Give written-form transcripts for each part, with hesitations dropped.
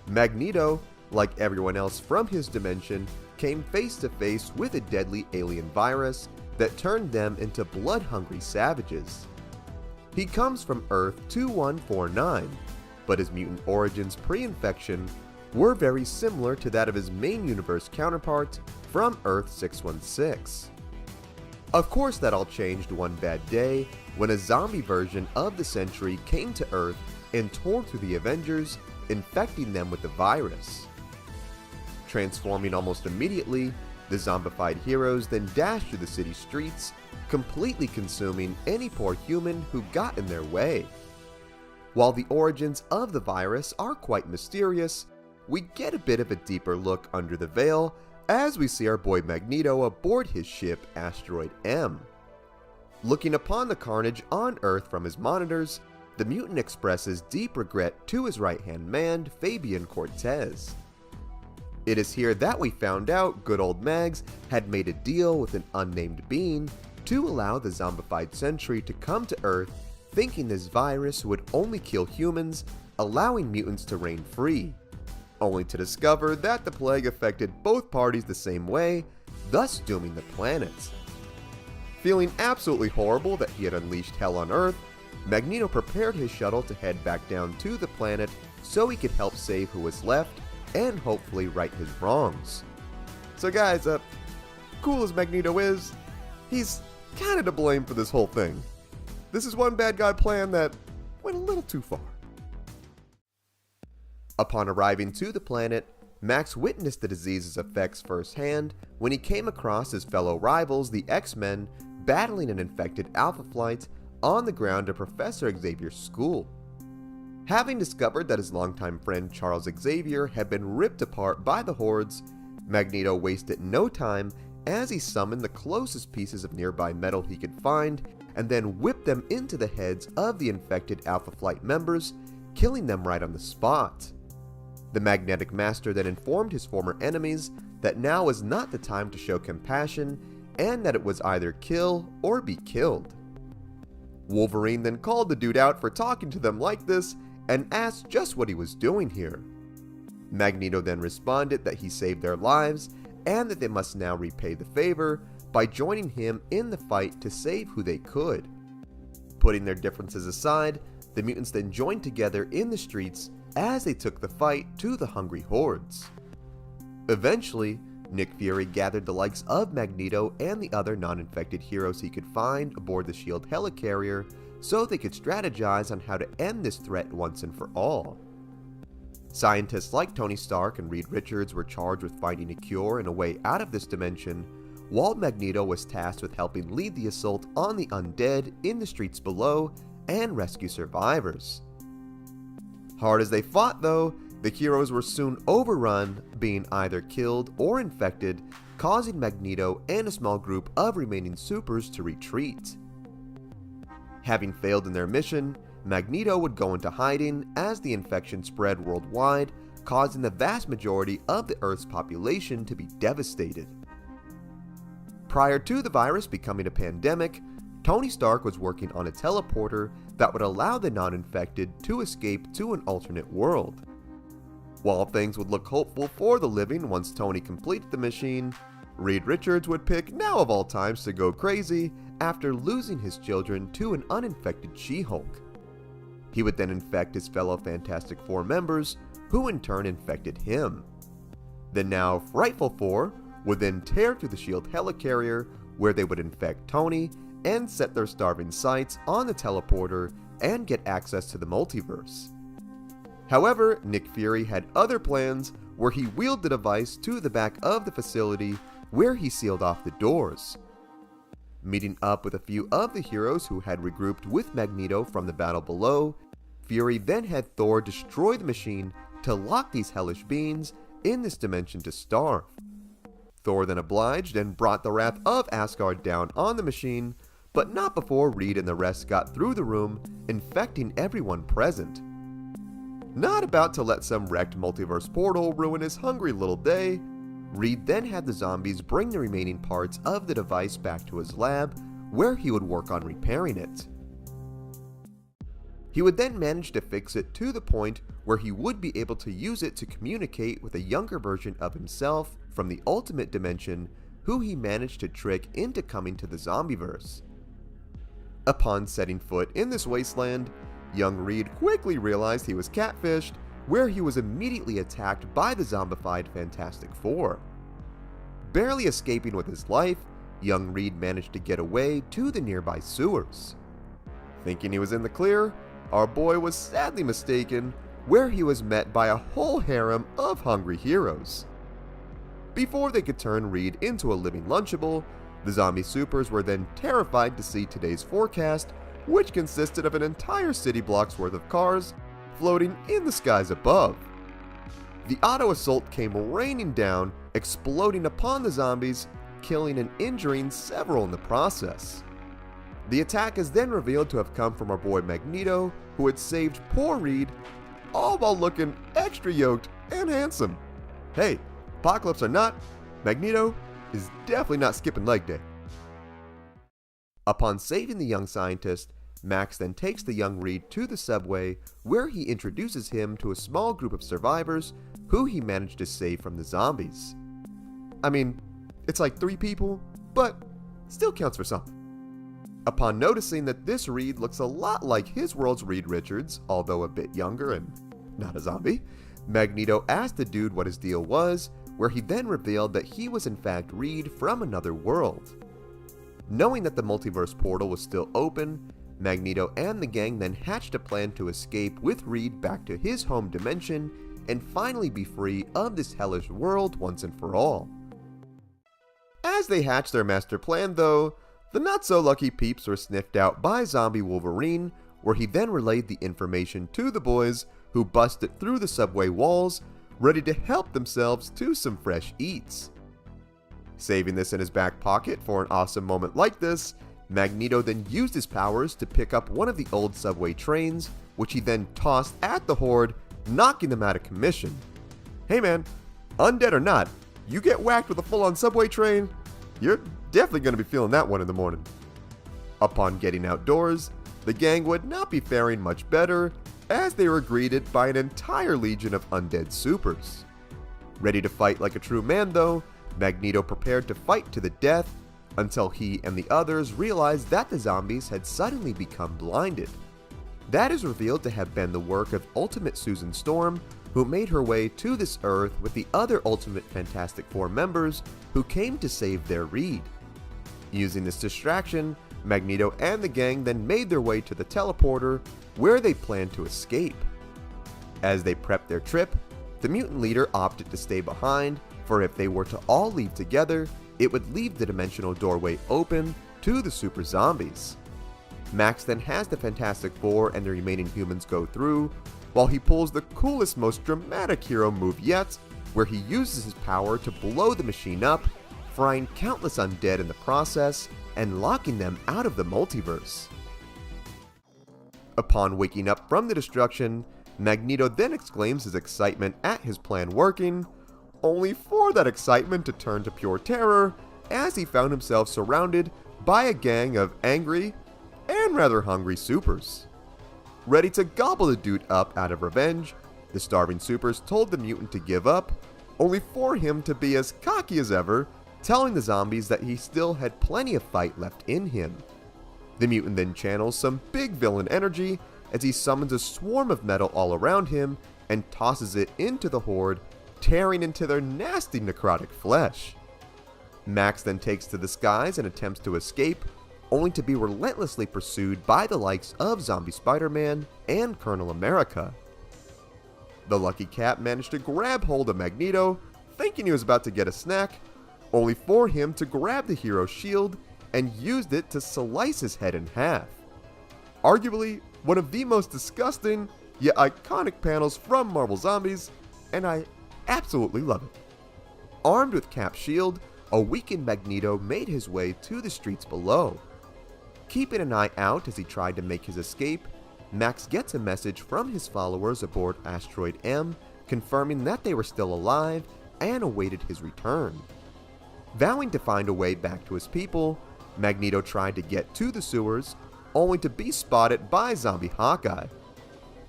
Magneto, like everyone else from his dimension, came face to face with a deadly alien virus that turned them into blood-hungry savages. He comes from Earth 2149, but his mutant origins pre-infection were very similar to that of his main universe counterpart from Earth 616. Of course, that all changed one bad day when a zombie version of the Sentry came to Earth and tore through the Avengers, infecting them with the virus. Transforming almost immediately, the zombified heroes then dashed through the city streets, completely consuming any poor human who got in their way. While the origins of the virus are quite mysterious, we get a bit of a deeper look under the veil as we see our boy Magneto aboard his ship Asteroid M. Looking upon the carnage on Earth from his monitors, the mutant expresses deep regret to his right-hand man, Fabian Cortez. It is here that we found out good old Mags had made a deal with an unnamed being to allow the zombified Sentry to come to Earth, thinking this virus would only kill humans, allowing mutants to reign free, only to discover that the plague affected both parties the same way, thus dooming the planet. Feeling absolutely horrible that he had unleashed hell on Earth, Magneto prepared his shuttle to head back down to the planet so he could help save who was left and hopefully right his wrongs. So guys, cool as Magneto is, he's kinda to blame for this whole thing. This is one bad guy plan that went a little too far. Upon arriving to the planet, Max witnessed the disease's effects firsthand when he came across his fellow rivals, the X-Men, battling an infected Alpha Flight on the ground of Professor Xavier's school. Having discovered that his longtime friend Charles Xavier had been ripped apart by the hordes, Magneto wasted no time as he summoned the closest pieces of nearby metal he could find and then whipped them into the heads of the infected Alpha Flight members, killing them right on the spot. The Magnetic Master then informed his former enemies that now was not the time to show compassion and that it was either kill or be killed. Wolverine then called the dude out for talking to them like this and asked just what he was doing here. Magneto then responded that he saved their lives and that they must now repay the favor by joining him in the fight to save who they could. Putting their differences aside, the mutants then joined together in the streets as they took the fight to the hungry hordes. Eventually, Nick Fury gathered the likes of Magneto and the other non-infected heroes he could find aboard the SHIELD helicarrier so they could strategize on how to end this threat once and for all. Scientists like Tony Stark and Reed Richards were charged with finding a cure and a way out of this dimension, while Magneto was tasked with helping lead the assault on the undead in the streets below and rescue survivors. Hard as they fought though, the heroes were soon overrun, being either killed or infected, causing Magneto and a small group of remaining supers to retreat. Having failed in their mission, Magneto would go into hiding as the infection spread worldwide, causing the vast majority of the Earth's population to be devastated. Prior to the virus becoming a pandemic, Tony Stark was working on a teleporter that would allow the non-infected to escape to an alternate world. While things would look hopeful for the living once Tony completed the machine, Reed Richards would pick now of all times to go crazy after losing his children to an uninfected She-Hulk. He would then infect his fellow Fantastic Four members, who in turn infected him. The now Frightful Four would then tear through the SHIELD helicarrier, where they would infect Tony and set their starving sights on the teleporter and get access to the multiverse. However, Nick Fury had other plans where he wheeled the device to the back of the facility where he sealed off the doors. Meeting up with a few of the heroes who had regrouped with Magneto from the battle below, Fury then had Thor destroy the machine to lock these hellish beings in this dimension to starve. Thor then obliged and brought the wrath of Asgard down on the machine, but not before Reed and the rest got through the room, infecting everyone present. Not about to let some wrecked multiverse portal ruin his hungry little day, Reed then had the zombies bring the remaining parts of the device back to his lab, where he would work on repairing it. He would then manage to fix it to the point where he would be able to use it to communicate with a younger version of himself from the ultimate dimension, who he managed to trick into coming to the zombieverse. Upon setting foot in this wasteland, young Reed quickly realized he was catfished, where he was immediately attacked by the zombified Fantastic Four. Barely escaping with his life, young Reed managed to get away to the nearby sewers. Thinking he was in the clear, our boy was sadly mistaken, where he was met by a whole harem of hungry heroes. Before they could turn Reed into a living Lunchable, the zombie supers were then terrified to see today's forecast, which consisted of an entire city block's worth of cars floating in the skies above. The auto assault came raining down, exploding upon the zombies, killing and injuring several in the process. The attack is then revealed to have come from our boy Magneto, who had saved poor Reed, all while looking extra yoked and handsome. Hey, apocalypse or not, Magneto is definitely not skipping leg day. Upon saving the young scientist, Max then takes the young Reed to the subway, where he introduces him to a small group of survivors who he managed to save from the zombies. I mean, it's like 3 people, but still counts for something. Upon noticing that this Reed looks a lot like his world's Reed Richards, although a bit younger and not a zombie, Magneto asked the dude what his deal was, where he then revealed that he was in fact Reed from another world. Knowing that the multiverse portal was still open, Magneto and the gang then hatched a plan to escape with Reed back to his home dimension and finally be free of this hellish world once and for all. As they hatched their master plan though, the not-so-lucky peeps were sniffed out by Zombie Wolverine, where he then relayed the information to the boys, who busted through the subway walls, ready to help themselves to some fresh eats. Saving this in his back pocket for an awesome moment like this, Magneto then used his powers to pick up one of the old subway trains, which he then tossed at the Horde, knocking them out of commission. Hey man, undead or not, you get whacked with a full-on subway train, you're definitely going to be feeling that one in the morning. Upon getting outdoors, the gang would not be faring much better, as they were greeted by an entire legion of undead supers. Ready to fight like a true man though, Magneto prepared to fight to the death, until he and the others realized that the zombies had suddenly become blinded. That is revealed to have been the work of Ultimate Susan Storm, who made her way to this Earth with the other Ultimate Fantastic Four members who came to save their Reed. Using this distraction, Magneto and the gang then made their way to the teleporter, where they planned to escape. As they prepped their trip, the mutant leader opted to stay behind, for if they were to all leave together, it would leave the dimensional doorway open to the super zombies. Max then has the Fantastic Four and the remaining humans go through, while he pulls the coolest, most dramatic hero move yet, where he uses his power to blow the machine up, frying countless undead in the process, and locking them out of the multiverse. Upon waking up from the destruction, Magneto then exclaims his excitement at his plan working, only for that excitement to turn to pure terror as he found himself surrounded by a gang of angry and rather hungry supers. Ready to gobble the dude up out of revenge, the starving supers told the mutant to give up, only for him to be as cocky as ever, telling the zombies that he still had plenty of fight left in him. The mutant then channels some big villain energy as he summons a swarm of metal all around him and tosses it into the Horde, tearing into their nasty necrotic flesh. Max then takes to the skies and attempts to escape, only to be relentlessly pursued by the likes of Zombie Spider-Man and Colonel America. The lucky cat managed to grab hold of Magneto, thinking he was about to get a snack, only for him to grab the hero's shield and used it to slice his head in half. Arguably, one of the most disgusting, yet iconic panels from Marvel Zombies, and I absolutely love it. Armed with Cap's shield, a weakened Magneto made his way to the streets below. Keeping an eye out as he tried to make his escape, Max gets a message from his followers aboard Asteroid M, confirming that they were still alive and awaited his return. Vowing to find a way back to his people, Magneto tried to get to the sewers, only to be spotted by Zombie Hawkeye,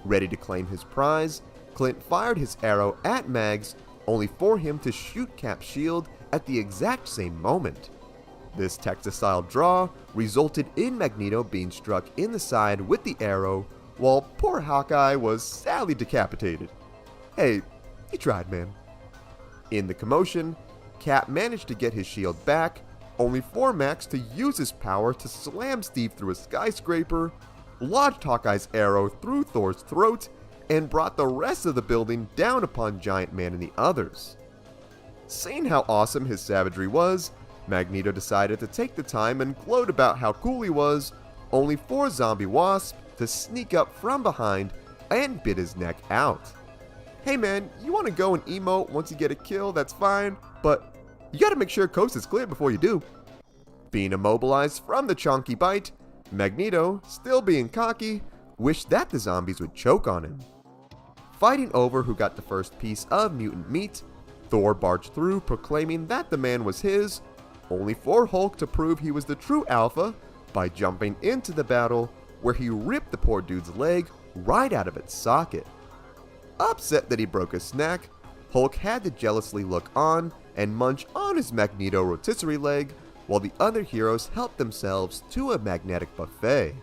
Ready to claim his prize, Clint fired his arrow at Mags, only for him to shoot Cap's shield at the exact same moment. This Texas-style draw resulted in Magneto being struck in the side with the arrow, while poor Hawkeye was sadly decapitated. Hey, he tried, man. In the commotion, Cap managed to get his shield back, only for Max to use his power to slam Steve through a skyscraper, lodged Hawkeye's arrow through Thor's throat, and brought the rest of the building down upon Giant Man and the others. Seeing how awesome his savagery was, Magneto decided to take the time and gloat about how cool he was, only for Zombie Wasp to sneak up from behind and bit his neck out. Hey man, you want to go and emote once you get a kill, that's fine, but you gotta make sure coast is clear before you do. Being immobilized from the chonky bite, Magneto, still being cocky, wished that the zombies would choke on him. Fighting over who got the first piece of mutant meat, Thor barged through proclaiming that the man was his, only for Hulk to prove he was the true alpha by jumping into the battle where he ripped the poor dude's leg right out of its socket. Upset that he broke a snack, Hulk had to jealously look on and munch on his Magneto rotisserie leg while the other heroes helped themselves to a magnetic buffet.